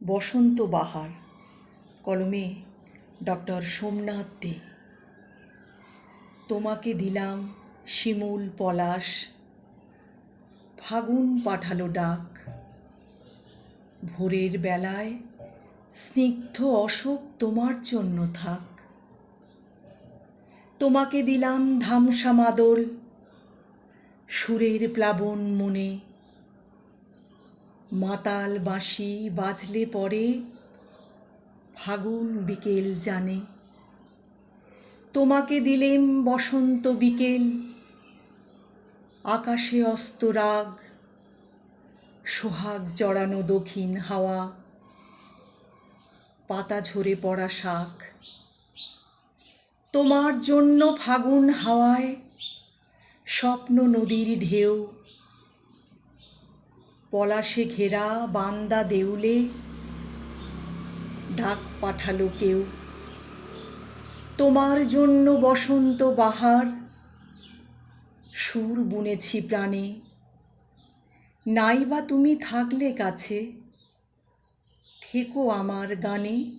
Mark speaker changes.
Speaker 1: বসন্ত বাহার, কলমে ডক্টর সোমনাথ দে। তোমাকে দিলাম শিমুল পলাশ, ফাগুন পাঠালো ডাক। ভোরের বেলায় স্নিগ্ধ অশোক তোমার জন্য থাক। তোমাকে দিলাম ধামসা মাদল, সুরের প্লাবন মনে। মাতাল বাঁশি বাজলে পরে ফাগুন বিকেল জানে। তোমাকে দিলেম বসন্ত বিকেল, আকাশে অস্তরাগ, সোহাগ জড়ানো দক্ষিণ হাওয়া, পাতা ঝরে পড়া শাক। তোমার জন্য ফাগুন হাওয়ায় স্বপ্ন নদীর ঢেউ, পলাশে ঘেরা বান্দা দেউলে ডাক পাঠালো কেউ। তোমার জন্য বসন্ত বাহার সুর বুনেছি প্রাণে। নাইবা তুমি থাকলে কাছে, থেকো আমার গানে।